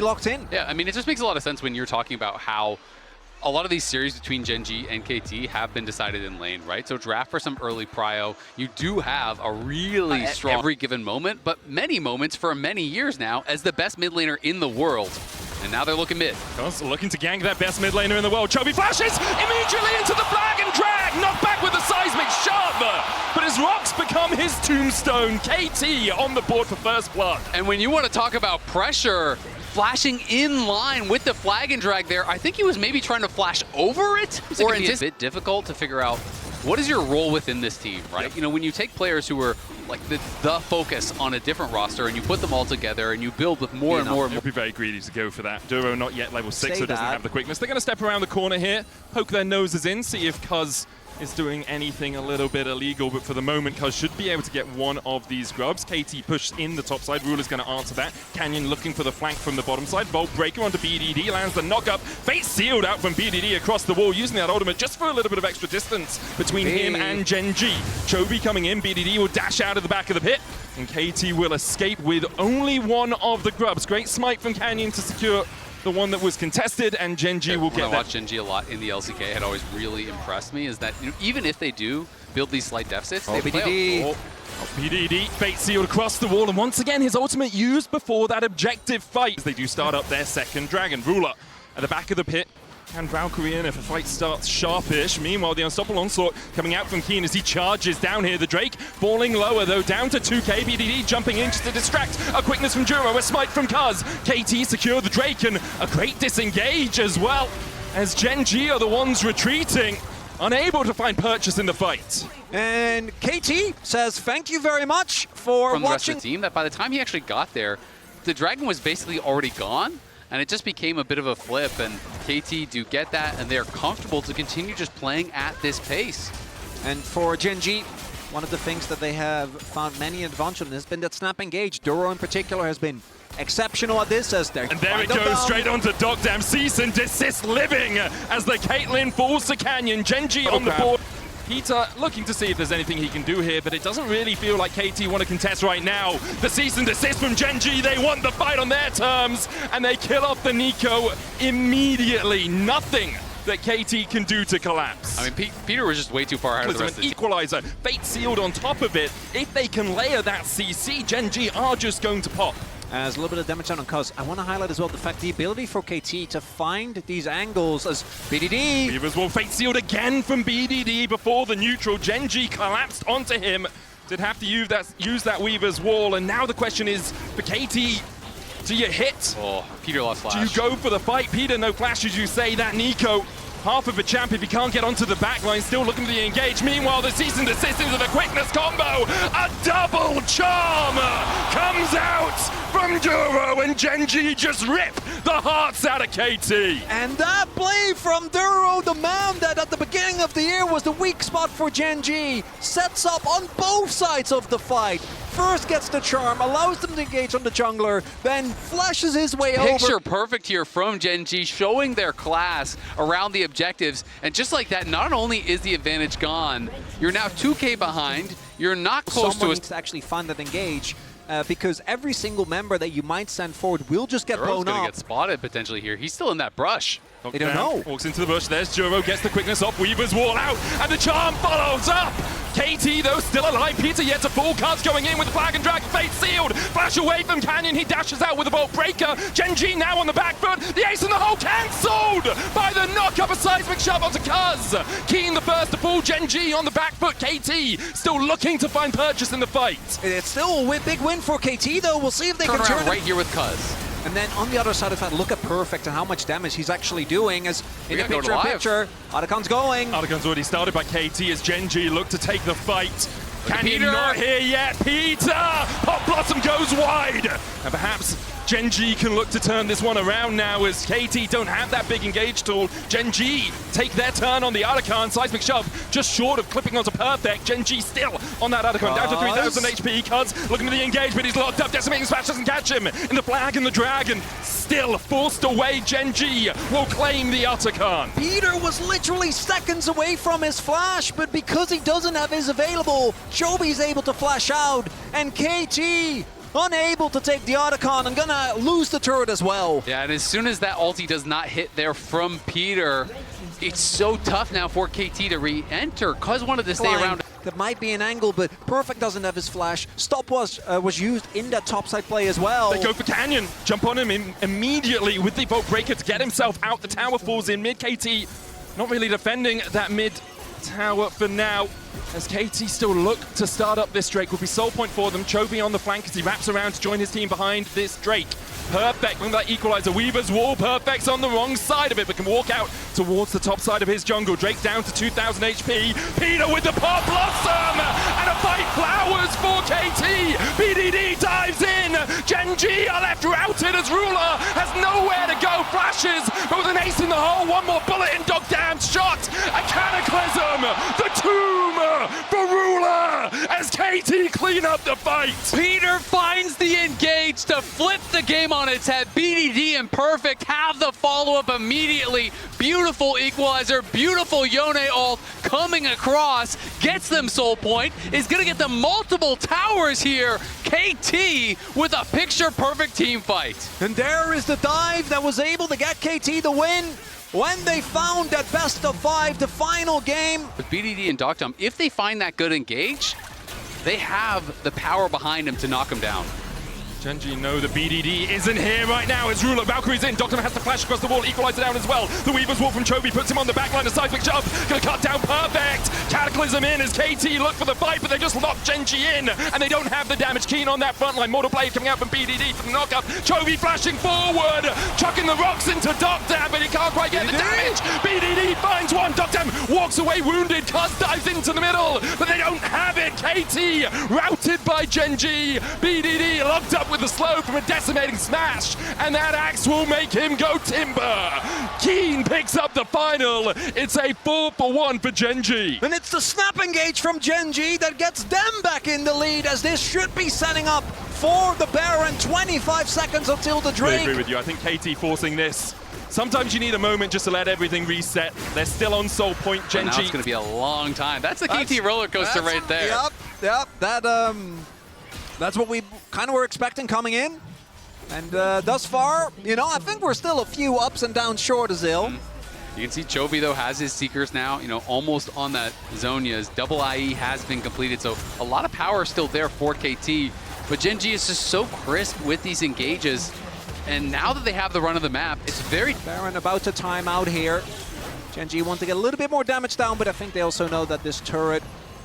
locked in. Yeah, I mean, it just makes a lot of sense when you're talking about how a lot of these series between Gen.G and KT have been decided in lane, right? So draft for some early prio. You do have a really strong every given moment, but many moments for many years now as the best mid laner in the world. And now they're looking mid. Looking to gank that best mid laner in the world. Chovy flashes immediately into the flag and drag. Knocked back with the seismic shove. But his rocks become his tombstone. KT on the board for first blood. And when you want to talk about pressure, flashing in line with the flag and drag there, I think he was maybe trying to flash over it. Or it's a bit difficult to figure out what is your role within this team, right? Yep. You know, when you take players who are like the focus on a different roster and you put them all together and you build with more and more. They'll be very greedy to go for that. Duro not yet level 6, so doesn't have the quickness. They're going to step around the corner here, poke their noses in, see if Cuz is doing anything a little bit illegal, but for the moment, Cuz should be able to get one of these grubs. KT pushed in the top side. Ruler's going to answer that. Canyon looking for the flank from the bottom side. Volt Breaker onto BDD, lands the knock-up. Fate sealed out from BDD across the wall, using that ultimate just for a little bit of extra distance between him and Gen.G. Chovy coming in. BDD will dash out of the back of the pit, and KT will escape with only one of the grubs. Great smite from Canyon to secure the one that was contested, and Gen.G will get that. I watched Gen.G a lot in the LCK, had always really impressed me, is that even if they do build these slight deficits, they BDD. BDD, fate sealed across the wall, and once again his ultimate used before that objective fight. They do start up their second dragon. Ruler at the back of the pit. Can Valkyrie in if a fight starts sharpish. Meanwhile, the unstoppable onslaught coming out from Keen as he charges down here. The Drake falling lower though, down to 2k. BDD jumping in just to distract. A quickness from Duro, a smite from Cuz. KT secure the Drake and a great disengage as well, as Gen.G are the ones retreating, unable to find purchase in the fight. And KT says thank you very much for from the watching. rest of the team, that by the time he actually got there, the dragon was basically already gone. And it just became a bit of a flip, and KT do get that, and they're comfortable to continue just playing at this pace. And for Gen.G, one of the things that they have found many advantage on has been that snap engage. Duro in particular has been exceptional at this as they're... And there it goes, straight onto Dogdam. Cease and desist living as the Caitlyn falls to Canyon. Gen.G on the board. Peter looking to see if there's anything he can do here, but it doesn't really feel like KT want to contest right now. The cease and desist from Gen.G, they want the fight on their terms, and they kill off the Nico immediately. Nothing that KT can do to collapse. I mean, Peter was just way too far ahead of the rest of the team. Equalizer, fate sealed on top of it. If they can layer that CC, Gen.G are just going to pop. As a little bit of damage down on Cuz. I want to highlight as well the fact the ability for KT to find these angles as BDD. Weaver's Wall fate sealed again from BDD before the neutral. Gen.G collapsed onto him. Did have to use that Weaver's Wall, and now the question is for KT, do you hit? Oh, Peter lost flash. Do you go for the fight? Peter, no flash as you say. That Nico, half of a champ if he can't get onto the backline, still looking for the engage. Meanwhile, the cease and desist into the quickness combo. A double charm comes out from Duro, and Gen.G just rip the hearts out of KT. And that play from Duro, the man that at the beginning of the year was the weak spot for Gen.G, sets up on both sides of the fight. First gets the charm, allows them to engage on the jungler, then flashes his way over. Picture perfect here from Gen.G, showing their class around the objectives. And just like that, not only is the advantage gone, you're now 2k behind, you're not close Someone to needs to actually find that engage. Because every single member that you might send forward will just get blown up. Gonna get spotted potentially here. He's still in that brush. They don't know. Walks into the bush. There's Duro, gets the quickness off. Weaver's Wall out, and the charm follows up. KT, though, still alive. Peter yet to fall. Cuz going in with the flag and drag. Fate sealed. Flash away from Canyon. He dashes out with a Volt Breaker. Gen.G now on the back foot. The ace in the hole cancelled by the knock-up. A seismic shove onto Cuz. Keen the first to fall. Gen.G on the back foot. KT still looking to find purchase in the fight. It's still a big win for KT, though. We'll see if they can turn right here with Cuz. And then on the other side of that, look at Perfect and how much damage he's actually doing as in the picture, Otacon's going. Otacon's already started by KT as Gen.G look to take the fight. Canyon not here yet. Peter! Pop Blossom goes wide. And perhaps Gen.G can look to turn this one around now as KT don't have that big engage tool. Gen.G take their turn on the Otacon. Seismic shove just short of clipping onto Perfect. Gen.G still on that Otacon. Down to 3,000 HP. Cuz looking for the engage, but he's locked up. Decimating Smash doesn't catch him. In the flag and the dragon. Still forced away. Gen.G will claim the Otacon. Peter was literally seconds away from his flash, but because he doesn't have his available, Joby's able to flash out, and KT unable to take the Otacon and gonna lose the turret as well. Yeah, and as soon as that ulti does not hit there from Peter, it's so tough now for KT to re-enter. Cuz wanted to stay around. There might be an angle, but Perfect doesn't have his flash. Stop was used in that topside play as well. They go for Canyon, jump on him immediately with the Bolt Breaker to get himself out. The tower falls in mid. KT not really defending that mid tower for now, as KT still look to start up this Drake. Will be soul point for them. Chovy on the flank as he wraps around to join his team behind this Drake. Perfect with that equalizer. Weaver's wall. Perfect's on the wrong side of it, but can walk out towards the top side of his jungle. Drake down to 2,000 HP. Peter with the Pop Blossom! And a fight flowers for KT. BDD dives in. GenG are left routed as Ruler has nowhere to go. Flashes, but with an ace in the hole. One more bullet in Dog Dam's shot. A Cataclysm. The tomb for Ruler as KT clean up the fight. Peter finds the engage to flip the game on its head. BDD and Perfect have the follow-up immediately. Beautiful equalizer, beautiful Yone ult coming across, gets them soul point, is gonna get them multiple towers here. KT with a picture-perfect team fight. And there is the dive that was able to get KT the win when they found that best of 5, the final game. With BDD and Doctum, if they find that good engage, they have the power behind him to knock him down. GenG know the BDD isn't here right now as Ruler. Valkyrie's in. Doctor has to flash across the wall. Equalizer down as well. The Weaver's wall from Chovy puts him on the backline. A cyclic jump. Gonna cut down Perfect. Cataclysm in as KT look for the fight, but they just lock GenG in. And they don't have the damage. Keen on that front line. Mortal Blade coming out from BDD for the knockup. Chovy flashing forward. Chucking the rocks into Doctam, but he can't quite get the damage. BDD finds one. Doctam walks away wounded. Cuz dives into the middle, but they don't have it. KT routed by GenG. BDD locked up with the slow from a decimating smash, and that axe will make him go timber. Keen picks up the final. It's a 4-for-1 for GenG. And it's the snap engage from GenG that gets them back in the lead, as this should be setting up for the Baron. 25 seconds until the Drake. I agree with you. I think KT forcing this. Sometimes you need a moment just to let everything reset. They're still on soul point. GenG. Now it's going to be a long time. That's the KT roller coaster right there. Yep. That's what we kind of were expecting coming in. And thus far, I think we're still a few ups and downs short of Zill. You can see Chovy, though, has his Seekers now, almost on that Zonia's. Double IE has been completed, so a lot of power still there for KT. But GenG is just so crisp with these engages. And now that they have the run of the map, it's very... Baron about to time out here. GenG want to get a little bit more damage down, but I think they also know that this turret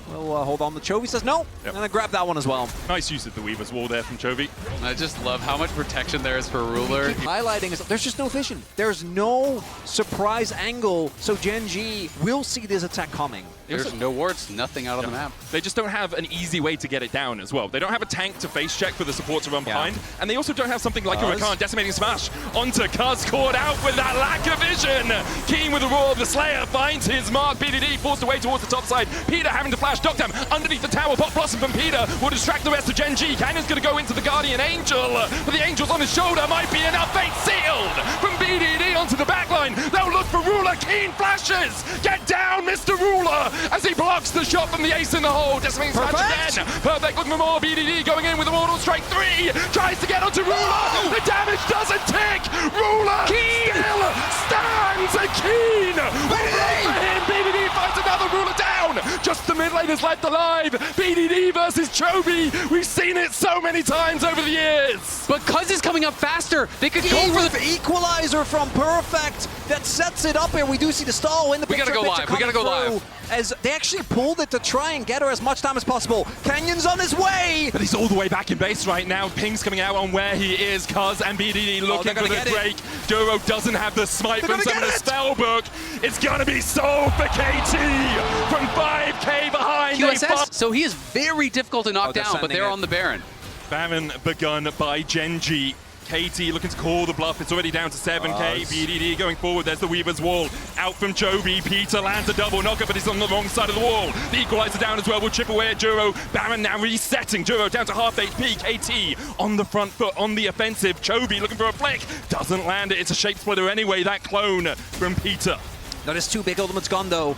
will hold on. The Chovy says no, and I grab that one as well. Nice use of the Weaver's wall there from Chovy. I just love how much protection there is for Ruler. Highlighting is there's just no vision. There's no surprise angle, so GenG will see this attack coming. There's no wards, nothing out on the map. They just don't have an easy way to get it down as well. They don't have a tank to face check for the support to run behind, and they also don't have something like a Rakan decimating smash onto Cuz, caught out with that lack of vision. Keen with the roar of the Slayer finds his mark. BDD forced away towards the top side. Peter having to flash Doctam underneath the tower. Pop Blossom from Peter will distract the rest of GenG. Cannon's going to go into the Guardian Angel, but the Angel's on his shoulder. Might be enough. Fate sealed from BDD onto the backline. They'll look for Ruler. Keen flashes. Get down, Mr. Ruler, as he blocks the shot from the ace in the hole. Decimating smash again. Perfect looking for more. BDD going in with a Mortal Strike 3. Tries to get onto Ruler. The damage doesn't tick. Ruler still stands. A Keen will run for him. BDD finds another Ruler down. Just the mid laners left alive. BDD versus Chovy. We've seen it so many times over the years. But Cuz is coming up faster. They could go for the equalizer from Perfect that sets it up here. We do see the stall in the picture. We gotta go live. As they actually pulled it to try and get her as much time as possible. Canyon's on his way. But he's all the way back in base right now. Ping's coming out on where he is. Cuz and BDD looking for the break. Duro doesn't have the smite from some of the spell book. It's gonna be soul for KT from 5k behind. QSS, so he is very difficult to knock down, but they're on the Baron. Baron begun by GenG. KT looking to call the bluff. It's already down to 7k. BDD going forward. There's the Weaver's wall. Out from Chovy. Peter lands a double knockup, but he's on the wrong side of the wall. The equalizer down as well. Will chip away at Duro. Baron now resetting. Duro down to half HP. KT on the front foot, on the offensive. Chovy looking for a flick. Doesn't land it. It's a shape splitter anyway. That clone from Peter. That is two big ultimates gone though.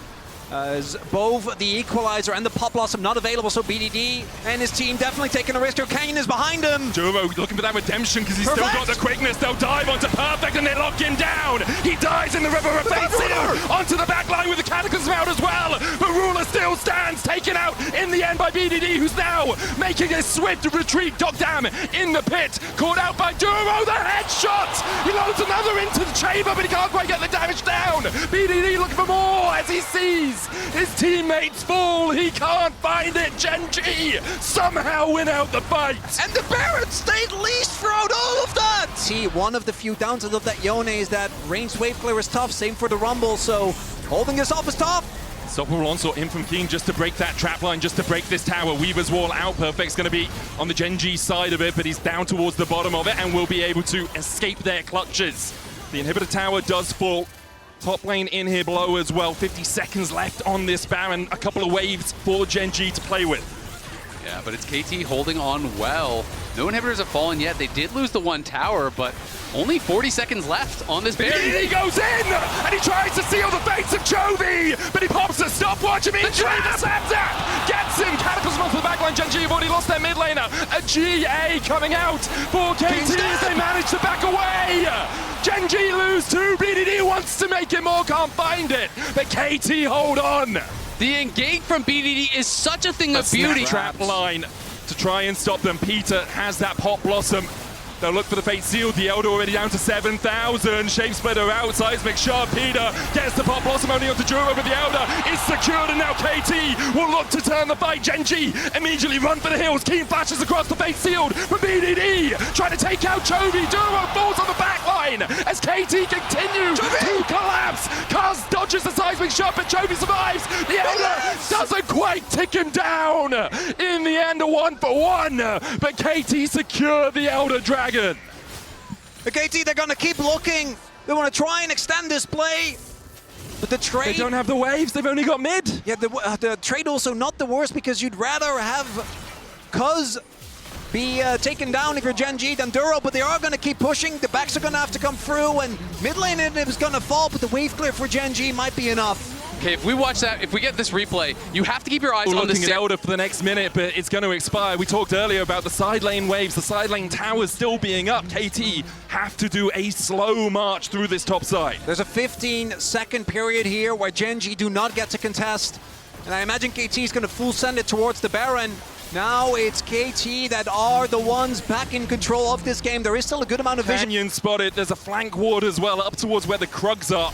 As both the Equalizer and the Pop Blossom not available, so BDD and his team definitely taking a risk here. Canyon is behind him. Duro looking for that redemption because he's still got the quickness. They'll dive onto Perfect and they lock him down. He dies in the River of Fate Seal onto the back line with the Cataclysm out as well. But Ruler still stands, taken out in the end by BDD, who's now making a swift retreat. Dogdam in the pit, caught out by Duro, the headshot! He loads another into the chamber, but he can't quite get the damage down. BDD looking for more as he sees his teammates fall. He can't find it. Gen.G somehow win out the fight. And the Baron stayed least throughout all of that. See, one of the few downsides of that Yone is that ranged wave clear is tough. Same for the Rumble, so holding this off is tough. Unstoppable onslaught in from Keen just to break that trap line, just to break this tower. Weaver's wall out. Perfect's going to be on the Gen.G side of it, but he's down towards the bottom of it and will be able to escape their clutches. The inhibitor tower does fall. Top lane in here below as well. 50 seconds left on this Baron. A couple of waves for Gen.G to play with. Yeah, but it's KT holding on well. No inhibitors have fallen yet. They did lose the one tower, but only 40 seconds left on this Baron. He goes in, and he tries to seal the fates of Chovy, but he pops a stopwatch immediately. The snapzap gets him. Cataclysm onto the backline. Gen.G have already lost their mid laner. A GA coming out for KT as they manage to back away. Gen.G lose too. BDD wants to make it more, can't find it, but KT hold on. The engage from BDD is such a thing of beauty. Trap line to try and stop them. Peter has that Pop Blossom. They'll look for the Fate Seal. The Elder already down to 7,000. Shape Splitter out. Seismic Shard. Peter gets the Pop Blossom only onto Duro, but the Elder is secured, and now KT will look to turn the fight. Gen.G immediately run for the hills. Keen flashes across the Fate Sealed from BDD, trying to take out Chovy. Duro falls on the back line as KT continue to collapse. Kaz dodges the Seismic Shot, but Chovy survives. The Elder doesn't quite tick him down. In the end, a 1-for-1, but KT secure the Elder Dragon. The KT, they're going to keep looking. They want to try and extend this play. But the trade... They don't have the waves. They've only got mid. Yeah, the trade also not the worst, because you'd rather have Kuz be taken down if you're Gen.G than Duro, but they are going to keep pushing. The backs are going to have to come through, and mid lane is going to fall, but the wave clear for Gen.G might be enough. Okay, if we watch that, if we get this replay, you have to keep your eyes on the looking at Elder for the next minute, but it's going to expire. We talked earlier about the side lane waves, the side lane towers still being up. KT have to do a slow march through this top side. There's a 15-second period here where Gen.G do not get to contest, and I imagine KT is going to full send it towards the Baron. Now it's KT that are the ones back in control of this game. There is still a good amount of vision. Canyon spotted. There's a flank ward as well up towards where the Krugs are.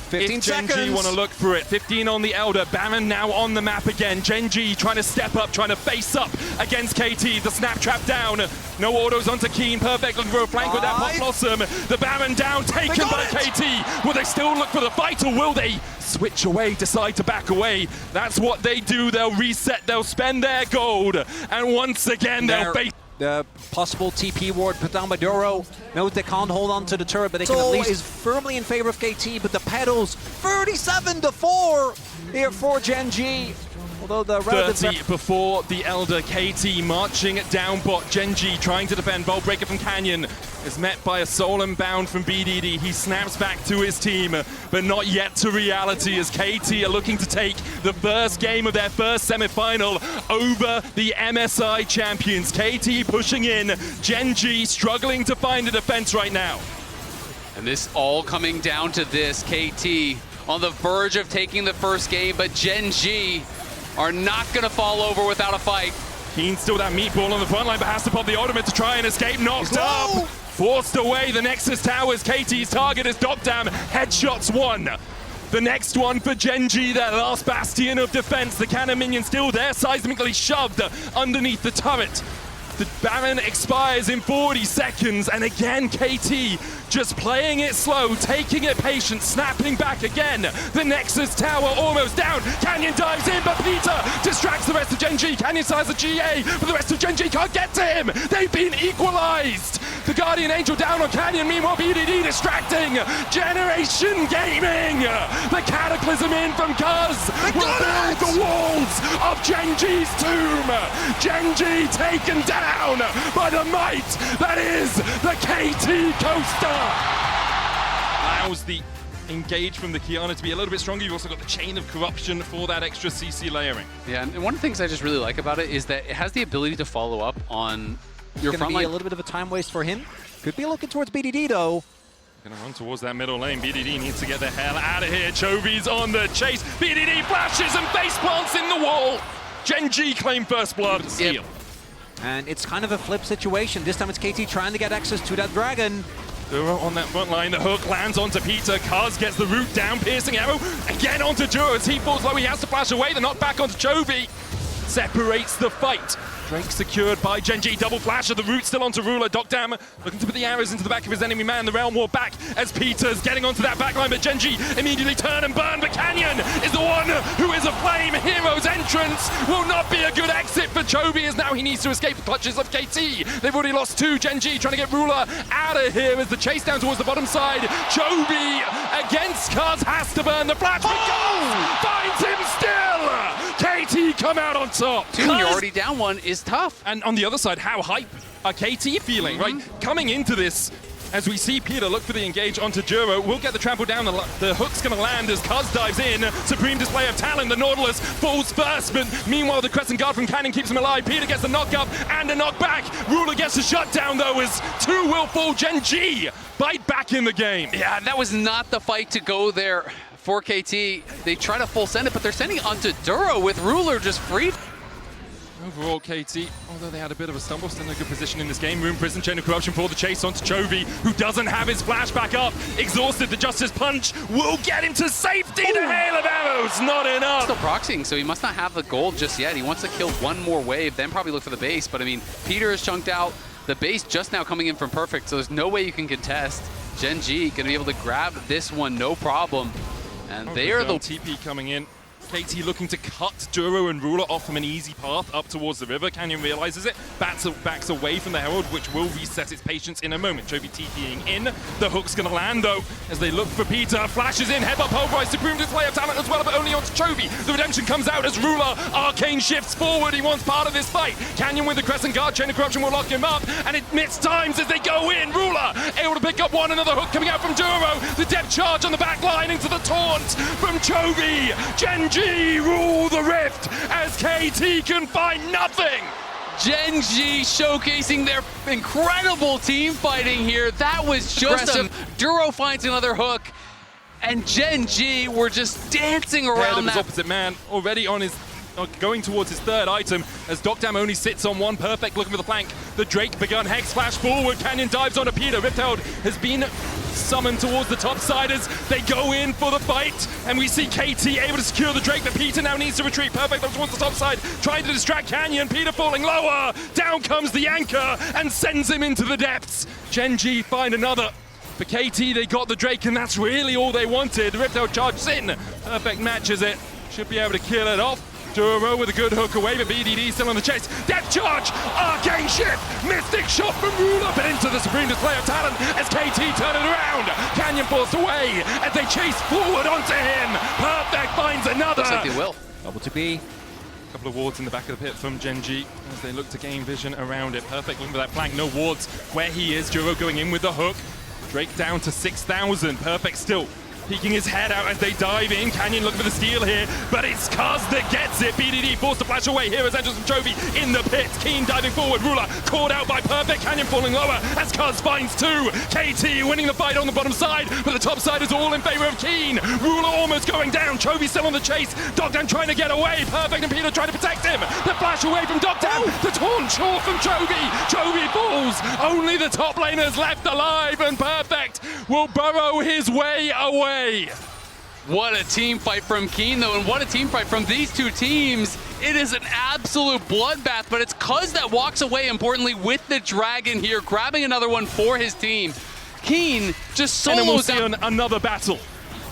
15 if seconds. Gen.G want to look for it. 15 on the Elder. Baron now on the map again. Gen.G trying to step up, trying to face up against KT. The snap trap down. No autos onto Keen. Perfect looking for a flank with that Pop Blossom. The Baron down, taken by KT. Will they still look for the fight, or will they switch away, decide to back away? That's what they do. They'll reset, they'll spend their gold. And once again, they'll face... The possible TP ward put down by Duro. Note they can't hold on to the turret, but they can at least is firmly in favor of KT, but the pedals 37-4 here for Gen.G. Although the 30 before the Elder. KT marching down bot. Gen.G trying to defend. Bolt breaker from Canyon is met by a soul and bound from BDD. He snaps back to his team, but not yet to reality, as KT are looking to take the first game of their first semi-final over the MSI champions. KT pushing in. Gen.G struggling to find a defense right now. And this all coming down to this. KT on the verge of taking the first game, but Gen.G are not going to fall over without a fight. Keen still that meatball on the front line, but has to pop the ultimate to try and escape. Knocked up, forced away. The Nexus Towers. KT's target is Dogdam. Headshots one. The next one for Gen.G, their last bastion of defense. The cannon minion still there, seismically shoved underneath the turret. The Baron expires in 40 seconds, and again KT just playing it slow, taking it patient, snapping back again. The Nexus Tower almost down. Canyon dives in, but Peter distracts the rest of Gen.G. Canyon size a GA, but the rest of Gen.G can't get to him. They've been equalized. The Guardian Angel down on Canyon, meanwhile BDD distracting. Generation Gaming. The Cataclysm in from Kuz will build the walls of Gen.G's tomb. Gen.G taken down by the might that is the KT Coaster. Allows the engage from the Kiana to be a little bit stronger. You've also got the Chain of Corruption for that extra CC layering. Yeah, and one of the things I just really like about it is that it has the ability to follow up on your front line. line. A little bit of a time waste for him. Could be looking towards BDD though. Gonna run towards that middle lane. BDD needs to get the hell out of here. Chovy's on the chase. BDD flashes and face plants in the wall. Gen.G claim first blood. Steal. And it's kind of a flip situation. This time it's KT trying to get access to that dragon. Duro on that front line. The hook lands onto Peter. Kaz gets the root down. Piercing arrow. Again onto Duro as he falls low. He has to flash away. The knock back onto Chovy. Separates the fight. Drake secured by Gen.G. Double flash of the root still onto Ruler. Dokdam looking to put the arrows into the back of his enemy man. The Realm War back as Peter's getting onto that backline, but Gen.G immediately turn and burn. But Canyon is the one who is aflame. Hero's entrance will not be a good exit for Chovy as now he needs to escape the clutches of KT. They've already lost two. Gen.G trying to get Ruler out of here as the chase down towards the bottom side. Chovy against Kaz has to burn the flash, but Kaz finds him still. KT come out on top. Two, you're already down one is tough. And on the other side, how hype are KT feeling, right? Coming into this, as we see Peter look for the engage onto Duro, we'll get the trample down. The hook's going to land as Kaz dives in. Supreme display of talent. The Nautilus falls first, but meanwhile the Crescent Guard from Cannon keeps him alive. Peter gets the knock up and a knock back. Ruler gets a shutdown though as two will fall. Gen.G bite back in the game. Yeah, that was not the fight to go there for KT. They try to full send it, but they're sending it onto Duro with Ruler just free. Overall, KT, although they had a bit of a stumble, still in a good position in this game. Rune Prison, Chain of Corruption for the chase onto Chovy, who doesn't have his flash back up. Exhausted, the Justice Punch will get him to safety. The hail of arrows, not enough. Still proxying, so he must not have the gold just yet. He wants to kill one more wave, then probably look for the base. But I mean, Peter is chunked out. The base just now coming in from Perfect, so there's no way you can contest. Gen.G gonna be able to grab this one, no problem. And they are the TP coming in. KT looking to cut Duro and Ruler off from an easy path up towards the river. Canyon realizes it, backs away from the Herald, which will reset its patience in a moment. Chovy TPing in. The hook's going to land, though, as they look for Peter. Flashes in, headbutt pulverized, Supreme display of talent as well, but only onto Chovy. The redemption comes out as Ruler. Arcane shifts forward. He wants part of this fight. Canyon with the Crescent Guard. Chain of Corruption will lock him up, and it missed times as they go in. Ruler able to pick up one. Another hook coming out from Duro. The depth charge on the back line into the taunt from Chovy. Gen.G rule the rift as KT can find nothing. Gen.G showcasing their incredible team fighting here. That was just Duro finds another hook, and Gen.G were just dancing around that. Opposite man already on his going towards his third item as Dokdam only sits on one. Perfect looking for the flank. The Drake begun Hex flash forward. Canyon dives onto Peter. Riptail has been summoned towards the topsiders. They go in for the fight, and we see KT able to secure the Drake, but Peter now needs to retreat. Perfect up towards the top side, trying to distract Canyon. Peter falling lower. Down comes the anchor and sends him into the depths. Gen.G find another. For KT, they got the Drake, and that's really all they wanted. Riptail charges in. Perfect matches it. Should be able to kill it off. Duro with a good hook away, but BDD still on the chase. Death charge! Arcane shift! Mystic shot from Ruler, but into the Supreme display of talent as KT turn it around. Canyon forced away as they chase forward onto him. Perfect finds another. Looks like they will. Double to B. A couple of wards in the back of the pit from Gen.G as they look to gain vision around it. Perfect looking for that flank. No wards where he is. Duro going in with the hook. Drake down to 6,000. Perfect still peeking his head out as they dive in. Canyon looking for the steal here, but it's Kaz that gets it. BDD forced to flash away. Here is Angels from Chovy in the pit. Keen diving forward. Ruler caught out by Perfect. Canyon falling lower as Kaz finds two. KT winning the fight on the bottom side, but the top side is all in favor of Keen. Ruler almost going down. Chovy still on the chase. Dokdam trying to get away. Perfect and Peter trying to protect him. The flash away from Dokdam. The taunt short from Chovy. Chovy falls. Only the top laners left alive, and Perfect will burrow his way away. What a team fight from Keen, though, and what a team fight from these two teams. It is an absolute bloodbath, but it's Cuz that walks away, importantly, with the Dragon here, grabbing another one for his team. Keen just solos out. Another battle.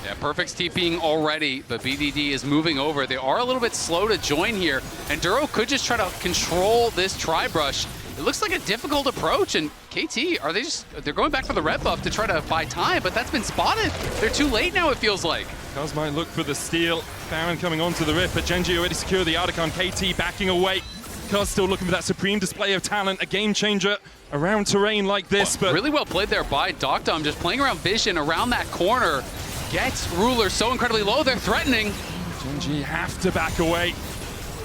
Yeah, Perfect's TPing already, but BDD is moving over. They are a little bit slow to join here, and Duro could just try to control this Tri-Brush. It looks like a difficult approach, and KT, they're going back for the red buff to try to buy time, but that's been spotted. They're too late now, it feels like. Kaz might look for the steal. Baron coming onto the rift, but Gen.G already secured the Articon. KT backing away. Kaz still looking for that supreme display of talent, a game changer around terrain like this. But really well played there by Dokdam, just playing around vision around that corner. gets Ruler so incredibly low, they're threatening. GenG have to back away.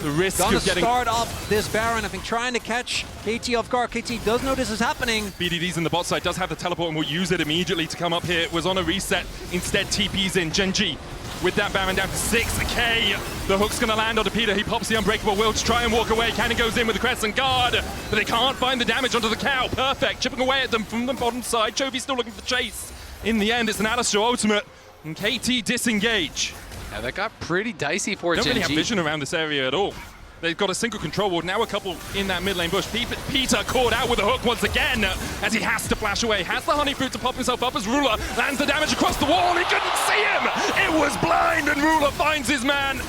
The risk Gonna of getting... start off this Baron, I think, trying to catch KT off guard. KT does know this is happening. BDD's in the bot side, does have the teleport and will use it immediately to come up here. It was on a reset, instead TP's in. GenG with that Baron down to 6k. The hook's gonna land onto Peter. He pops the Unbreakable Will to try and walk away. Cannon goes in with the Crescent Guard, but they can't find the damage onto the cow. Perfect, chipping away at them from the bottom side. Chovy's still looking for the chase. In the end, it's an Alistar ultimate, and KT disengage. Yeah, that got pretty dicey for Don't really GenG. have vision around this area at all. They've got a single control ward, now a couple in that mid lane bush. Peter caught out with a hook once again as he has to flash away. Has the honey fruit to pop himself up as Ruler lands the damage across the wall. He couldn't see him! It was blind and Ruler finds his man.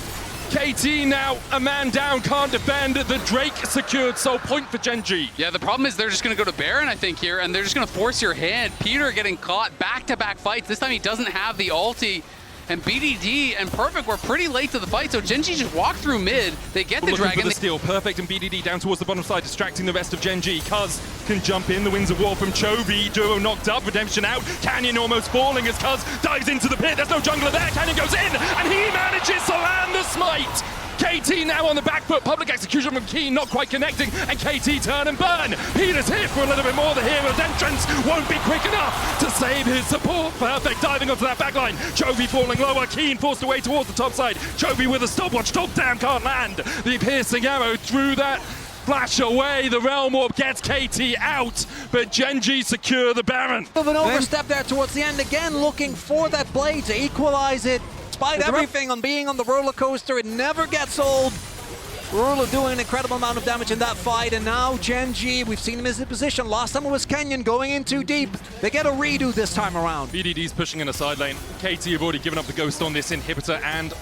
KT now a man down, can't defend. The Drake secured, so point for GenG. Yeah, the problem is they're just going to go to Baron, I think, here, and they're just going to force your hand. Peter getting caught back-to-back fights. This time he doesn't have the ulti. And BDD and Perfect were pretty late to the fight, so GenG just walked through mid. They get the dragon. For the steal. Perfect and BDD down towards the bottom side, distracting the rest of GenG. Cuz can jump in, the Winds of War from Chovy. Duo knocked up, Redemption out. Canyon almost falling as Cuz dives into the pit. There's no jungler there. Canyon goes in, and he manages to land the smite. KT now on the back foot, public execution from Keen, not quite connecting, and KT turn and burn. Peter's here for a little bit more, the hero's entrance won't be quick enough to save his support. Perfect, diving onto that backline. Chovy falling lower, Keen forced away towards the top side. Chovy with a stopwatch, Dogdown can't land. The piercing arrow through that. Flash away, the Realm Warp gets KT out, but GenG secure the Baron. Of an overstep there towards the end, again looking for that blade to equalize it. Despite everything on being on the roller coaster, it never gets old. Ruler doing an incredible amount of damage in that fight, and now GenG, we've seen him in his position. Last time it was Kenyon going in too deep. They get a redo this time around. BDD's pushing in a side lane. KT have already given up the ghost on this inhibitor and,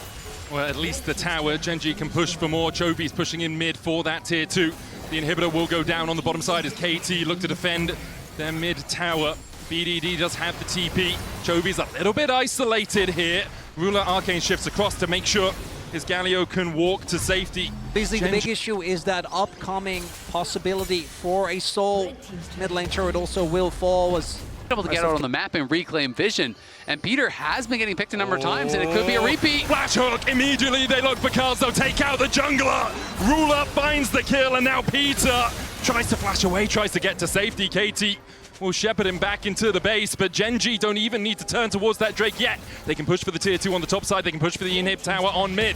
well, at least the tower. GenG can push for more. Chovy's pushing in mid for that tier 2. The inhibitor will go down on the bottom side as KT look to defend their mid tower. BDD does have the TP. Chovy's a little bit isolated here. Ruler Arcane shifts across to make sure his Galio can walk to safety. Basically, the big issue is that upcoming possibility for a Soul mid lane turret also will fall as able to get out on the map and reclaim vision. And Peter has been getting picked a number of times, and it could be a repeat. Flash hook, immediately they look for Cuz, they'll take out the jungler. Ruler finds the kill, and now Peter tries to flash away, tries to get to safety. KT will shepherd him back into the base, but GenG don't even need to turn towards that Drake yet. They can push for the tier 2 on the top side, they can push for the inhib tower on mid.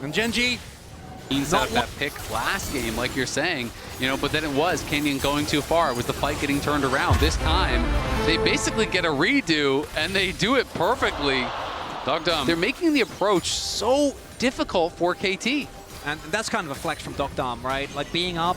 And GenG Out of that pick last game, like you're saying, you know, but then it was Canyon going too far. It was the fight getting turned around. This time, they basically get a redo, and they do it perfectly. Dogdom, they're making the approach so difficult for KT. And that's kind of a flex from Dogdom, right? Like being up.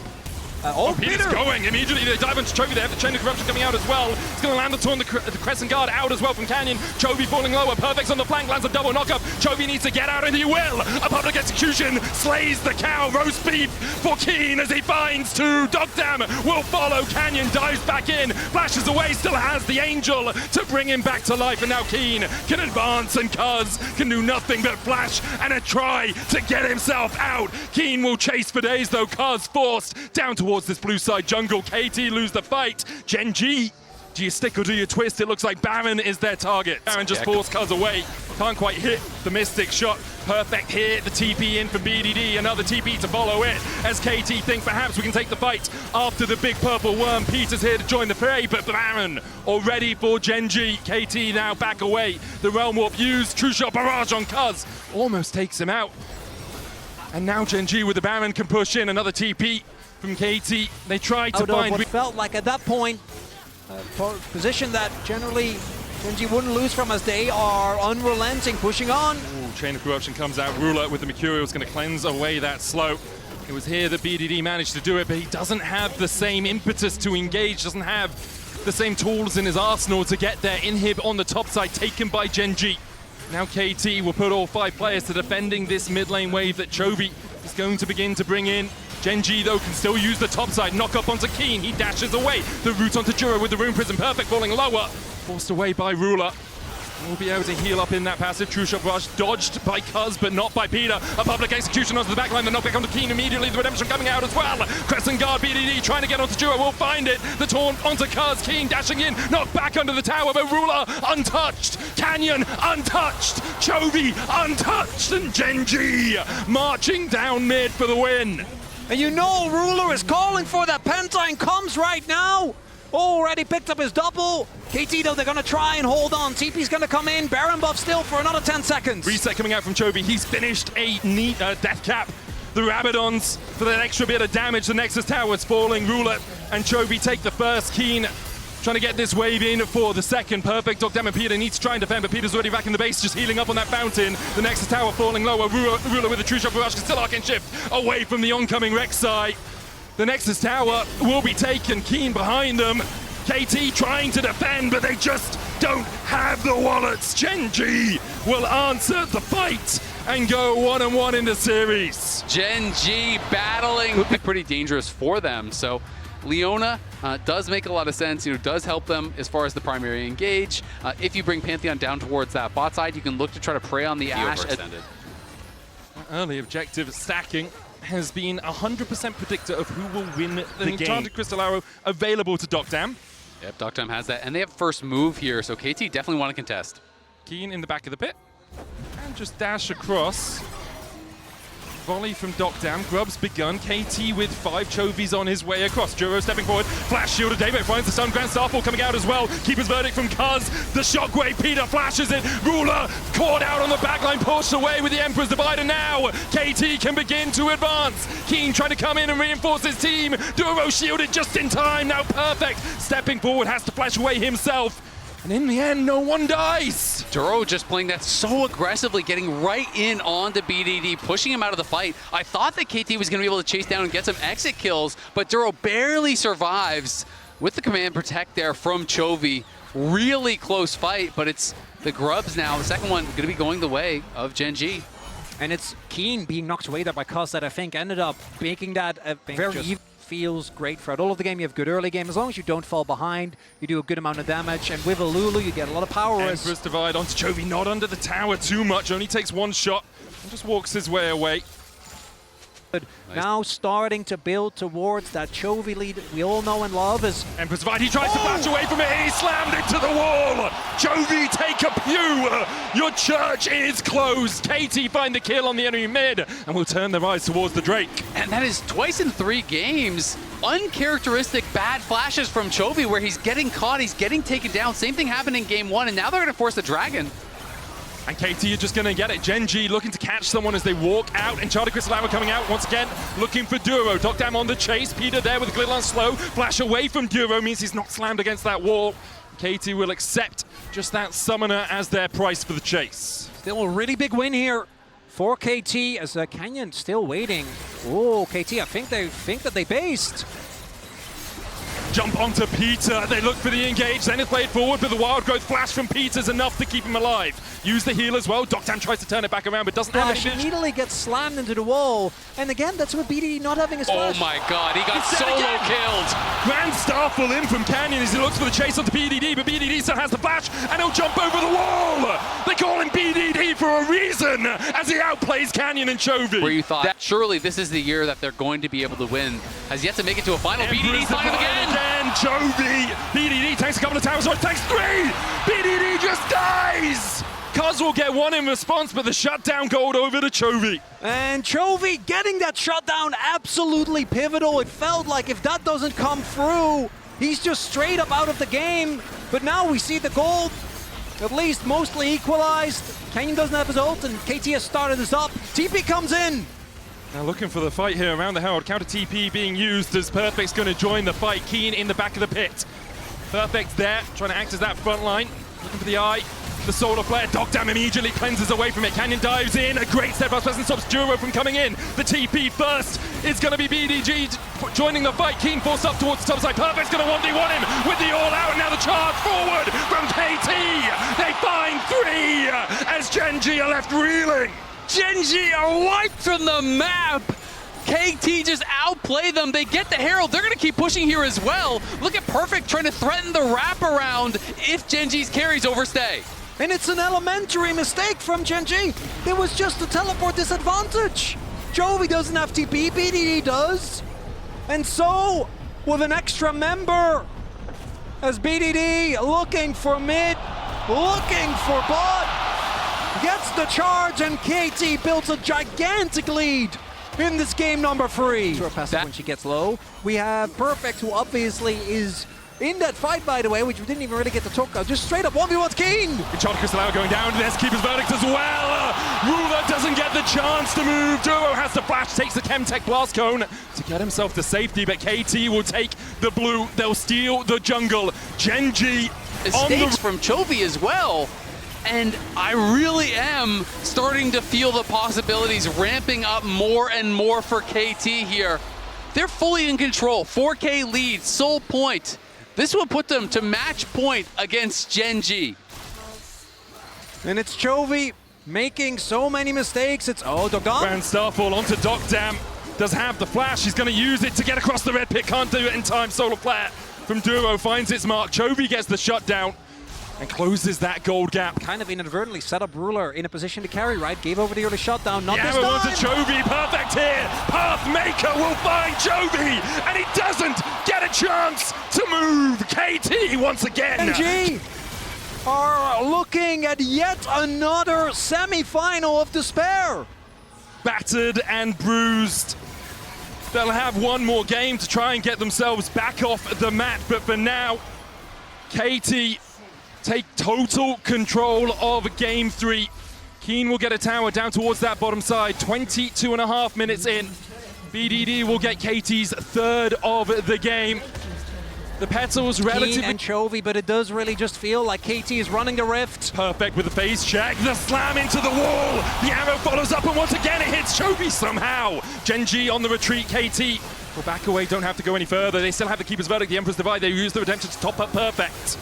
Peter's going. Immediately they dive into Chovy. They have the Chain of Corruption coming out as well. It's going to land the Torn, the Crescent Guard out as well from Canyon. Chovy falling lower. Perfect's on the flank. Lands a double knockup. Chovy needs to get out, and he will. A public execution slays the cow. Roast beef for Keen as he finds two. Dogdam will follow. Canyon dives back in. Flashes away. Still has the Angel to bring him back to life. And now Keen can advance, and Cuz can do nothing but flash and a try to get himself out. Keen will chase for days, though. Cuz forced down towards this blue side jungle. KT lose the fight. GenG, do you stick or do you twist? It looks like Baron is their target. Baron just forced Cuz away. Can't quite hit the Mystic shot. Perfect here. The TP in for BDD. Another TP to follow it. As KT think perhaps we can take the fight after the big purple worm. Peter's here to join the fray, but Baron already for GenG. KT now back away. The Realm Warp used. True shot barrage on Cuz. Almost takes him out. And now GenG with the Baron can push in. Another TP from KT. They tried to find what felt like at that point a position that generally GenG wouldn't lose from, as they are unrelenting, pushing on. Ooh, Chain of Corruption comes out. Ruler with the Mercurial is going to cleanse away that slow. It was here that BDD managed to do it, but he doesn't have the same impetus to engage, doesn't have the same tools in his arsenal to get there. Inhib on the top side, taken by GenG. Now KT will put all 5 players to defending this mid lane wave that Chovy is going to begin to bring in. GenG, though, can still use the top side. Knock up onto Keen. He dashes away. The route onto Jura with the Rune Prison. Perfect falling lower. Forced away by Ruler. We'll be able to heal up in that passive. True Shot Rush dodged by Cuz, but not by Peter. A public execution onto the backline. The knockback onto Keen immediately. The redemption coming out as well. Crescent Guard BDD trying to get onto Duo. Will find it. The taunt onto Cuz. Keen dashing in. Knocked back under the tower, but Ruler untouched. Canyon untouched. Chovy untouched. And Gen.G marching down mid for the win. And you know Ruler is calling for that. Pentine comes right now. Already picked up his double. KT though, they're going to try and hold on. TP's going to come in. Baron buff still for another 10 seconds. Reset coming out from Chovy. He's finished a neat death cap. The Rabadons for that extra bit of damage. The Nexus Tower is falling. Ruler and Chovy take the first. Keen trying to get this wave in for the second. Perfect. Dogdam and Peter needs to try and defend, but Peter's already back in the base, just healing up on that fountain. The Nexus Tower falling lower. Ruler with a true shot barrage can still arcane shift away from the oncoming Rek'Sai. The Nexus Tower will be taken. Keen behind them. KT trying to defend, but they just don't have the wallets. Gen.G will answer the fight and go 1-1 in the series. Gen.G battling would be pretty dangerous for them. So Leona does make a lot of sense, does help them as far as the primary engage. If you bring Pantheon down towards that bot side, you can look to try to prey on the Ashe. Early objective stacking has been 100% predictor of who will win the game. Enchanted Crystal Arrow available to Dogdam. Yep, Dogdam has that, and they have first move here, so KT definitely want to contest. Keen in the back of the pit, and just dash across. Volley from Dogdam, Grub's begun. KT with 5 Chovies on his way across. Juro stepping forward, flash shield of David finds the Sun, Grand Starfall coming out as well. Keeper's verdict from Cuz, the shockwave, Peter flashes it. Ruler caught out on the backline, pushed away with the Emperor's Divider now. KT can begin to advance. Keen trying to come in and reinforce his team. Duro shielded just in time, now Perfect stepping forward, has to flash away himself. And in the end, no one dies. Duro just playing that so aggressively, getting right in onto BDD, pushing him out of the fight. I thought that KT was going to be able to chase down and get some exit kills, but Duro barely survives with the command protect there from Chovy. Really close fight, but it's the Grubs now. The second one going to be going the way of Gen.G. And it's Keen being knocked away there by Cuz that I think ended up making that a very even. Feels great throughout all of the game. You have good early game. As long as you don't fall behind, you do a good amount of damage. And with a Lulu, you get a lot of power. Emperor's Divide onto Chovy, not under the tower too much. Only takes one shot and just walks his way away. Nice. Now starting to build towards that Chovy lead we all know and love is Emperor's Divide. He tries to flash away from it and he slammed into the wall. Chovy, take a pew. Your church is closed. KT find the kill on the enemy mid and will turn their eyes towards the Drake. And that is twice in 3 games. Uncharacteristic bad flashes from Chovy where he's getting caught, he's getting taken down. Same thing happened in game 1, and now they're going to force the Dragon. And KT are just going to get it. Gen.G looking to catch someone as they walk out. Enchanted Crystal Arrow coming out once again, looking for Duro. Dogdam on the chase. Peter there with a Glitter on slow. Flash away from Duro means he's not slammed against that wall. KT will accept just that summoner as their price for the chase. Still a really big win here for KT as Canyon still waiting. Oh, KT, I think that they based. Jump onto Peter, they look for the engage, then it's played forward, but the wild growth flash from Peter's enough to keep him alive. Use the heal as well, Dogdam tries to turn it back around, but doesn't have it. Immediately gets slammed into the wall, and again, that's with BDD not having his flash. Oh my god, he got solo killed! Grand Starfall in from Canyon as he looks for the chase onto BDD, but BDD still has the flash, and he'll jump over the wall! They call him BDD for a reason, as he outplays Canyon and Chovy. Where you thought that surely this is the year that they're going to be able to win, has yet to make it to a final. BDD find him again! Chovy! BDD takes a couple of towers, or it takes 3! BDD just dies! Cuz will get 1 in response, but the shutdown gold over to Chovy. And Chovy getting that shutdown absolutely pivotal. It felt like if that doesn't come through, he's just straight up out of the game. But now we see the gold, at least mostly equalized. Canyon doesn't have his ult, and KT has started this up. TP comes in. Now looking for the fight here around the Herald. Counter TP being used as Perfect's going to join the fight. Keen in the back of the pit. Perfect's there, trying to act as that front line. Looking for the eye. The solar flare. Dogdam immediately cleanses away from it. Canyon dives in. A great steadfast presence stops Duro from coming in. The TP first. It's going to be BDG joining the fight. Keen forced up towards the top side. Perfect's going to 1v1 him with the all out. And now the charge forward from KT. They find 3 as Gen.G are left reeling. Gen.G are wiped from the map! KT just outplay them. They get the Herald. They're going to keep pushing here as well. Look at Perfect trying to threaten the wraparound if Gen.G's carries overstay. And it's an elementary mistake from Gen.G. It was just a teleport disadvantage. Chovy doesn't have TP, BDD does. And so, with an extra member, as BDD looking for mid, looking for bot, gets the charge, and KT builds a gigantic lead in this game number 3. Sure, passive when she gets low. We have Perfect, who obviously is in that fight, by the way, which we didn't even really get to talk about. Just straight up 1v1 Keen. Crystal going down. There's Keeper's Verdict as well. Ruler doesn't get the chance to move. Duro has the flash, takes the Chemtech Blast Cone to get himself to safety, but KT will take the blue. They'll steal the jungle. Gen.G Mistakes from Chovy as well. And I really am starting to feel the possibilities ramping up more and more for KT here. They're fully in control. 4K lead, sole point. This will put them to match point against Gen.G. And it's Chovy making so many mistakes. It's Dogan. Grand Starfall onto Doc Dam. Does have the flash. He's going to use it to get across the red pit. Can't do it in time. Solar Flare from Duro finds its mark. Chovy gets the shutdown and closes that gold gap. Kind of inadvertently set up Ruler in a position to carry, right? Gave over the early shutdown, not this time! Yeah, onto Chovy, perfect here! Pathmaker will find Chovy, and he doesn't get a chance to move! KT once again! GenG are looking at yet another semi-final of despair! Battered and bruised. They'll have one more game to try and get themselves back off the mat, but for now, KT take total control of game 3. Keen will get a tower down towards that bottom side. 22.5 minutes in. BDD will get KT's 3rd of the game. The petals relatively... Keen and Chovy, but it does really just feel like KT is running the rift. Perfect with the phase check. The slam into the wall. The arrow follows up, and once again it hits Chovy somehow. Gen.G on the retreat. KT will back away, don't have to go any further. They still have the Keeper's Verdict, the Emperor's Divide. They use the Redemption to top up Perfect.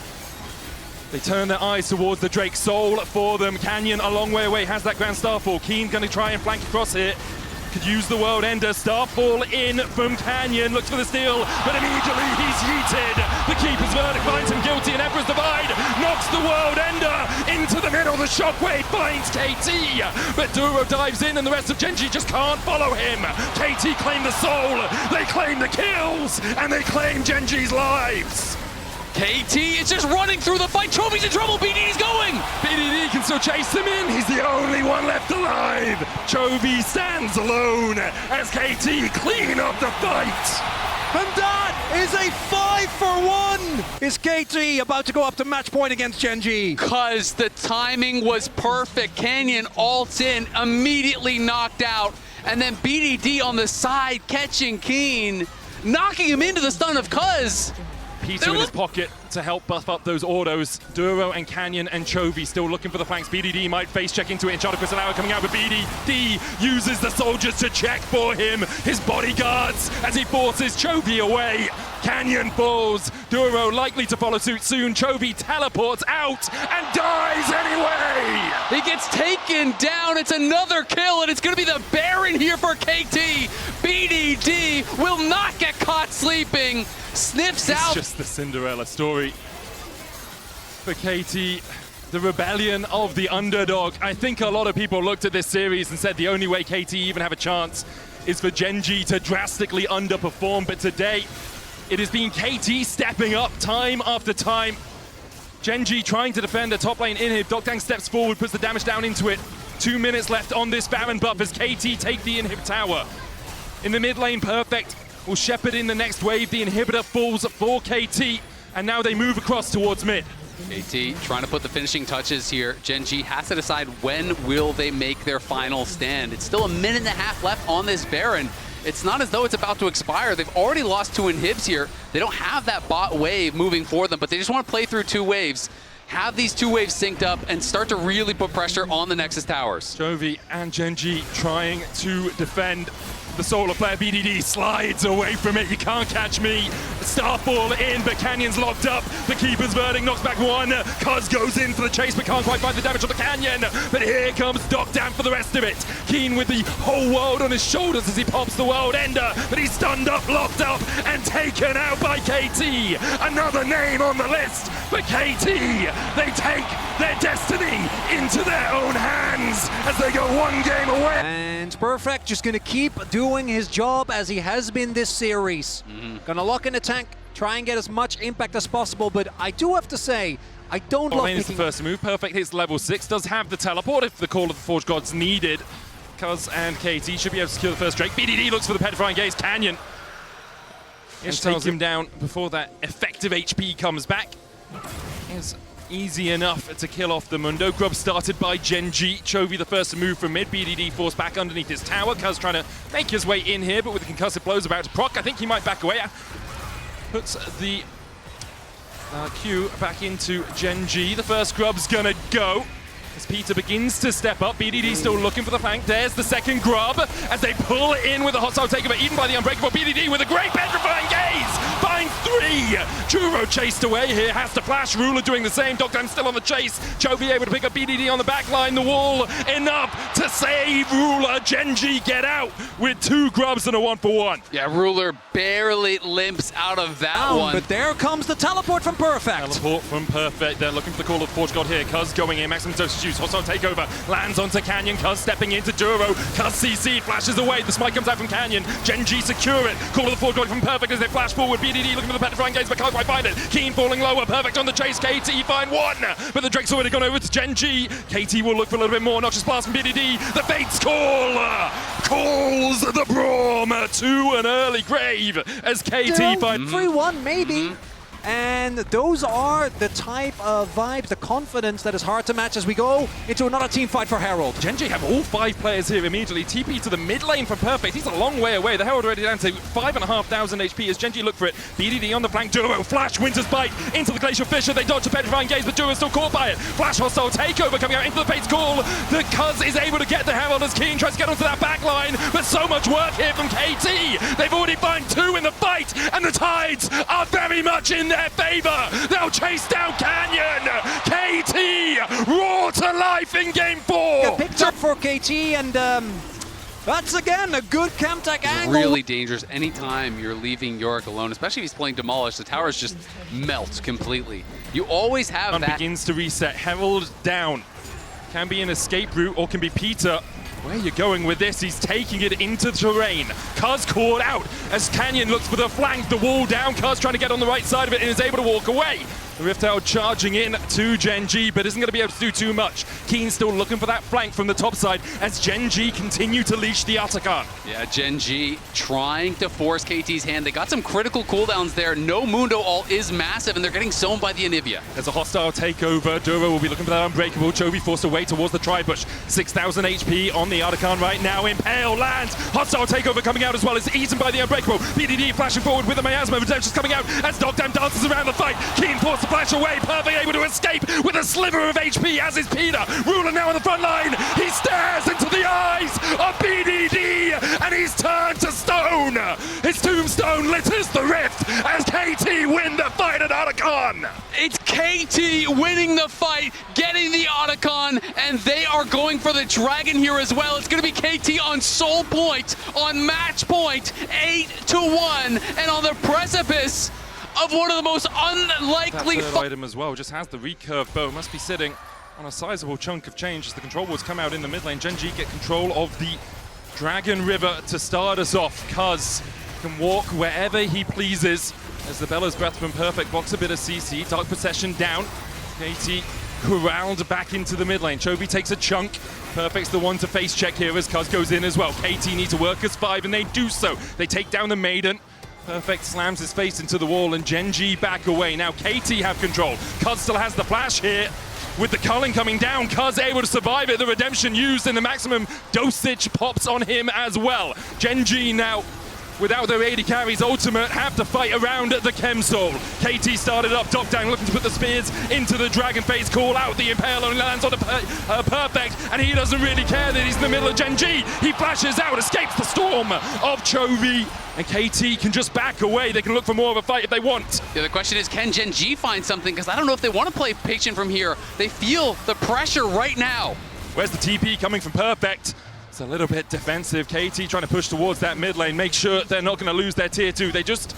They turn their eyes towards the Drake Soul for them. Canyon a long way away, has that Grand Starfall. Keen going to try and flank across here. Could use the World Ender. Starfall in from Canyon, looks for the steal, but immediately he's yeeted. The Keeper's Verdict finds him guilty, and Emperor's Divide knocks the World Ender into the middle. The Shockwave finds KT, but Duro dives in, and the rest of Gen.G just can't follow him. KT claim the soul, they claim the kills, and they claim Gen.G's lives. KT is just running through the fight. Chovy's in trouble. BDD's going. BDD can still chase him in. He's the only one left alive. Chovy stands alone as KT clean up the fight. And that is a 5-for-1. Is KT about to go up to match point against Gen.G? Because the timing was perfect. Canyon ults in, immediately knocked out. And then BDD on the side catching Keen, knocking him into the stun of Cuz. Peter in his pocket to help buff up those autos. Duro and Canyon and Chovy still looking for the flanks. BDD might face check into it. Enchanted Crystal coming out, but BDD uses the soldiers to check for him. His bodyguards as he forces Chovy away. Canyon falls. Duro likely to follow suit soon. Chovy teleports out and dies anyway. He gets taken down. It's another kill, and it's going to be the Baron here for KT. BDD will not get caught sleeping. Sniffs out. It's just the Cinderella story for KT, the rebellion of the underdog. I think a lot of people looked at this series and said the only way KT even have a chance is for Gen.G to drastically underperform, but today it has been KT stepping up time after time. Gen.G trying to defend the top lane inhib. Dokdang steps forward, puts the damage down into it. 2 minutes left on this Baron buff as KT take the inhib tower. In the mid lane, Perfect will shepherd in the next wave. The inhibitor falls for KT, and now they move across towards mid. KT trying to put the finishing touches here. Gen.G has to decide when will they make their final stand. It's still a minute and a half left on this Baron. It's not as though it's about to expire. They've already lost 2 inhibs here. They don't have that bot wave moving for them, but they just want to play through 2 waves. Have these 2 waves synced up and start to really put pressure on the Nexus towers. Chovy and Gen.G trying to defend the solar flare. BDD slides away from it. You can't catch me. Starfall in, but Canyon's locked up. The keeper's verdict knocks back one. Cuz goes in for the chase, but can't quite find the damage on the Canyon. But here comes Doc for the rest of it. Keen with the whole world on his shoulders as he pops the world ender, but he's stunned up, locked up, and taken out by KT. Another name on the list for KT. They take their destiny into their own hands as they go one game away. And Perfect just gonna keep doing his job as he has been this series. Gonna lock in the tank, try and get as much impact as possible, but I do have to say, I don't love It's the first move. Perfect hits level 6, does have the teleport if the Call of the Forge Gods needed. Cuz and KT should be able to secure the first Drake. BDD looks for the Petrifying Gaze. Canyon is take him down before that effective HP comes back. It's easy enough to kill off the Mundo. Grub started by Gen.G. Chovy the first to move from mid. BDD forced back underneath his tower. Cuz trying to make his way in here, but with the concussive blows about to proc, I think he might back away. Puts the Q back into Gen.G. The first Grub's gonna go. As Peter begins to step up, BDD still looking for the flank. There's the second Grub as they pull in with a hostile takeover, even by the Unbreakable. BDD with a great Petrifying Gaze! Finds 3! Juro chased away here, has to flash. Ruler doing the same. Doctor still on the chase. Chovy able to pick up BDD on the back line. The wall enough to save Ruler. Gen.G get out with 2 Grubs and a 1-for-1. Yeah, Ruler barely limps out of that one. But there comes the teleport from Perfect. Teleport from Perfect. They're looking for the Call of the Forge God here. Cuz going in, maximum dosage use. Hostile takeover. Lands onto Canyon. Cuz stepping into Duro. Cuz CC flashes away. The smite comes out from Canyon. Gen.G secure it. Call of the Forge God from Perfect as they flash forward. BDD looking for the Petrifying Gaze, but can't quite find it. Keen falling lower. Perfect on the chase. KT find 1. But the Drake's already gone over to Gen.G. KT will look for a little bit more. Noxious Blast from BDD. The Fates call. Calls the Braum to an early grave as KT finds 3-1 maybe. And those are the type of vibes, the confidence that is hard to match as we go into another team fight for Herald. Gen.G have all 5 players here immediately. TP to the mid lane from Perfect. He's a long way away. The Herald already down to 5,500 HP as Gen.G look for it. BDD on the flank. Duro flash. Winter's Bite into the Glacial Fissure. They dodge a Petrifying Gaze, but Duro's still caught by it. Flash hostile takeover coming out into the Fate's Call. The Cuz is able to get the Herald as Keen tries to get onto that back line, but so much work here from KT. They've already found 2 in the fight, and the tides are very much in their favor. They'll chase down Canyon. KT raw to life in game 4. Picked up for KT, and that's again a good Camtech angle. Really dangerous anytime you're leaving Yorick alone, especially if he's playing Demolish. The towers just melt completely. You always have that. Begins to reset. Herald down. Can be an escape route or can be Peter. Where are you going with this? He's taking it into the terrain. Cuz caught out as Canyon looks for the flank, the wall down. Cuz trying to get on the right side of it and is able to walk away. The Rift Herald charging in to Gen.G, but isn't going to be able to do too much. Keen still looking for that flank from the top side as Gen.G continue to leash the Atakan. Yeah, Gen.G trying to force KT's hand. They got some critical cooldowns there. No Mundo ult is massive, and they're getting sown by the Onivia. There's a hostile takeover. Duro will be looking for that Unbreakable. Chovy forced away towards the Tribush. 6,000 HP on the Atakan right now. Impale lands. Hostile takeover coming out as well. It's eaten by the Unbreakable. BDD flashing forward with the Miasma. Redemption's coming out as Dogdam dances around the fight. Keen forced to flash away. Perfect able to escape with a sliver of HP, as is Peter. Ruler now on the front line. He stares into the eyes of BDD and he's turned to stone. His tombstone litters the rift as KT win the fight at Otacon. It's KT winning the fight, getting the Otacon, and they are going for the Dragon here as well. It's going to be KT on soul point, on match point, 8-1, and on the precipice of one of the most unlikely that third item as well just has the recurve bow. Must be sitting on a sizable chunk of change as the control wards come out in the mid lane. Gen.G get control of the Dragon River to start us off. Cuz can walk wherever he pleases as the Bella's Breath from Perfect blocks a bit of CC. Dark Possession down. KT corralled back into the mid lane. Chovy takes a chunk. Perfect's the one to face check here as Cuz goes in as well. KT need to work as 5 and they do so. They take down the Maiden. Perfect slams his face into the wall and Gen.G back away. Now KT have control. Cuz still has the flash here. With the culling coming down, Cuz able to survive it. The redemption used and the maximum dosage pops on him as well. Gen.G now without their AD carries ultimate, have to fight around the Chem Soul. KT started up, Dockdown looking to put the spears into the Dragon Face, call out the Impale, only lands on the Perfect, and he doesn't really care that he's in the middle of Gen.G. He flashes out, escapes the storm of Chovy, and KT can just back away. They can look for more of a fight if they want. Yeah, the question is, can Gen.G find something? Because I don't know if they want to play patient from here. They feel the pressure right now. Where's the TP coming from Perfect? It's a little bit defensive. KT trying to push towards that mid lane, make sure they're not going to lose their tier 2. They just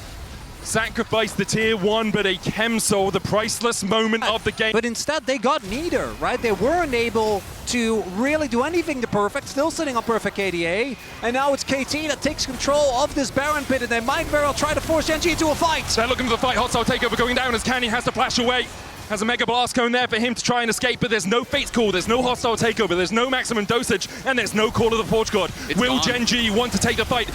sacrificed the tier 1, but a Chem Soul, the priceless moment of the game. But instead, they got neither, right? They weren't able to really do anything to Perfect, still sitting on Perfect KDA. And now it's KT that takes control of this Baron pit, and they might very well try to force Gen.G into a fight. They're looking for the fight. Hostile takeover going down as Canyon has to flash away. Has a Mega Blast Cone there for him to try and escape, but there's no Fate's Call, there's no hostile takeover, there's no maximum dosage, and there's no Call of the Forge God. Will Gen.G want to take the fight?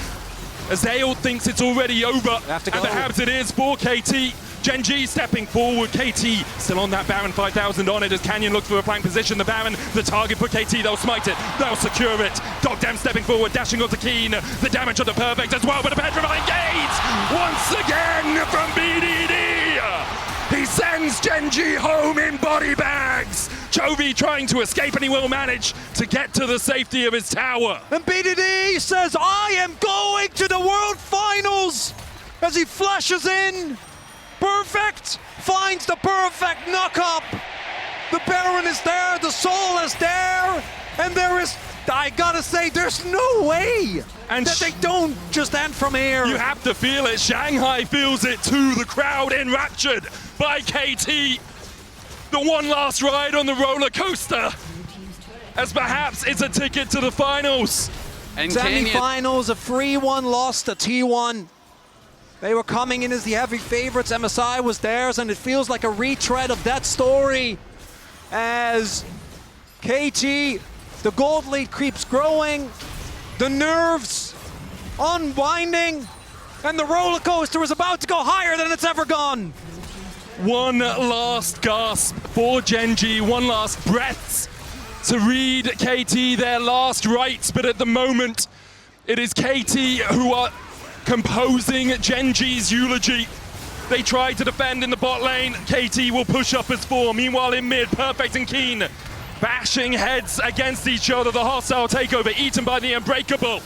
Azale thinks it's already over, and perhaps it is for KT. Gen.G stepping forward, KT still on that Baron, 5,000 on it as Canyon looks for a flank position. The Baron, the target for KT, they'll smite it, they'll secure it. Dockdown stepping forward, dashing onto Keen, the damage on the Perfect as well, but a petrifying gaze once again from BDD. He sends Gen.G home in body bags. Chovy trying to escape, and he will manage to get to the safety of his tower. And BDD says, I am going to the World Finals as he flashes in. Perfect finds the perfect knock-up. The Baron is there, the Soul is there, and there is, I gotta say, there's no way that they don't just end from here. You have to feel it. Shanghai feels it too. The crowd enraptured by KT. The one last ride on the roller coaster, as perhaps it's a ticket to the finals. And Semifinals, a 3-1 loss to T1. They were coming in as the heavy favorites. MSI was theirs, and it feels like a retread of that story as KT, the gold lead keeps growing, the nerves unwinding, and the roller coaster is about to go higher than it's ever gone. One last gasp for Gen.G, one last breath to read KT their last rites, but at the moment it is KT who are composing Gen.G's eulogy. They tried to defend in the bot lane, KT will push up his 4. Meanwhile in mid, Perfect and Keen bashing heads against each other. The hostile takeover eaten by the Unbreakable.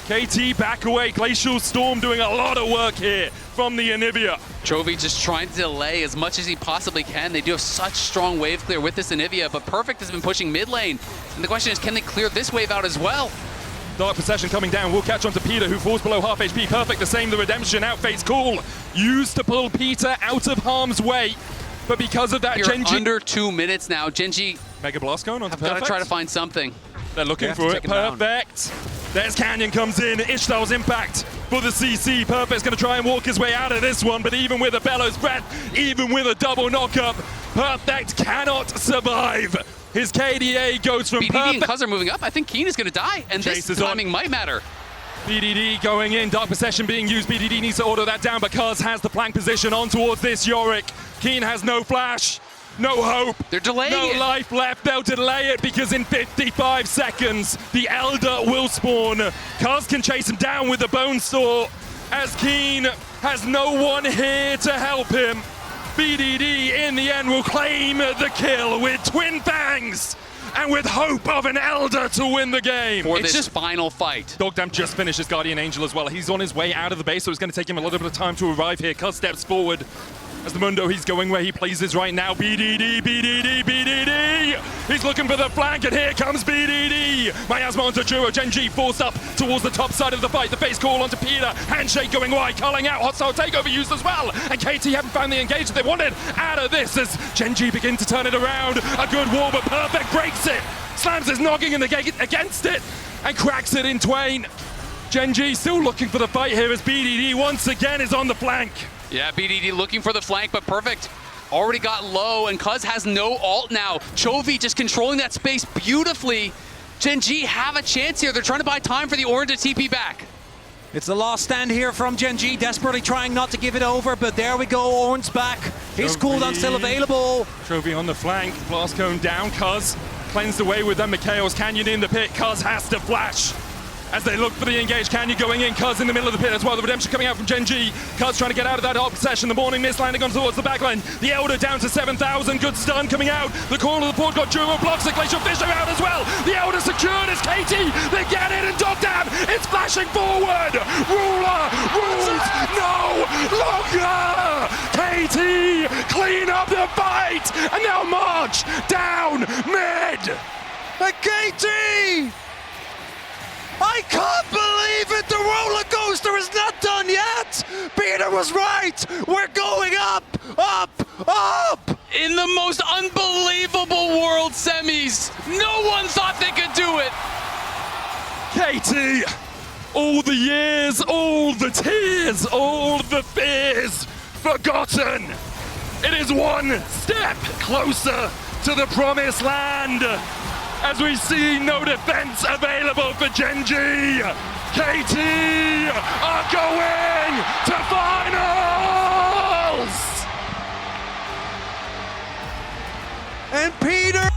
KT back away, Glacial Storm doing a lot of work here from the Onivia. Chovy just trying to delay as much as he possibly can. They do have such strong wave clear with this Onivia, but Perfect has been pushing mid lane. And the question is, can they clear this wave out as well? Dark Possession coming down, will catch on to Peter, who falls below half HP. Perfect the same, the Redemption outface cool. Used to pull Peter out of harm's way, but because of that, Gen.G... under 2 minutes now, Gen.G... Mega Blast going on to Perfect. Gotta try to find something. They're looking for it, Perfect. There's Canyon comes in, Ishtal's impact for the CC. Perfect's gonna try and walk his way out of this one, but even with a Bellows Breath, even with a double knockup, Perfect cannot survive. His KDA goes from BDD Perfect. and Cuz are moving up. I think Keen is gonna die, and this timing might matter. BDD going in, Dark Possession being used. BDD needs to order that down because has the flank position on towards this Yorick. Keen has no flash, no hope. They're delaying no it. life left. They'll delay it because in 55 seconds, the Elder will spawn. Cuz can chase him down with the Bone Saw as Keen has no one here to help him. BDD in the end will claim the kill with Twin Fangs and with hope of an Elder to win the game. For this final fight. Dockdown just finished his Guardian Angel as well. He's on his way out of the base, so it's going to take him a little bit of time to arrive here. Cuz steps forward as the Mundo, he's going where he pleases right now. BDD, BDD, BDD! He's looking for the flank, and here comes BDD! Miasma onto Juro, Gen.G forced up towards the top side of the fight. The face call onto Peter, handshake going wide, calling out, hostile takeover used as well. And KT haven't found the engage that they wanted out of this as Gen.G begin to turn it around. A good wall, but Perfect breaks it, slams his noggin in the gate against it, and cracks it in twain. Gen.G still looking for the fight here as BDD once again is on the flank. Yeah, BDD looking for the flank, but Perfect already got low, and Cuz has no ult now. Chovy just controlling that space beautifully. Gen.G have a chance here. They're trying to buy time for the Orin to TP back. It's the last stand here from Gen.G, desperately trying not to give it over, but there we go, Orin's back. His cooldown still available. Chovy on the flank, Blast Cone down, Cuz cleansed away with them. Mikhail's Canyon in the pit, Cuz has to flash. as they look for the engage. Canyon going in, Cuz in the middle of the pit as well. The redemption coming out from Gen.G. Cuz trying to get out of that obsession. The morning mist landing on towards the backline. The Elder down to 7,000. Good stun coming out. The corner of the port got Duro blocks. The Glacial Fisher out as well. The Elder secured as KT. They get it and Dogdam. It's flashing forward. Ruler rules no longer. KT clean up the fight and now march down mid. And KT! I can't believe it! The roller coaster is not done yet! Peter was right! We're going up! Up! Up! In the most unbelievable world semis, no one thought they could do it! KT! All the years, all the tears, all the fears forgotten! It is one step closer to the promised land! As we see no defense available for Gen.G. KT are going to finals! And Peter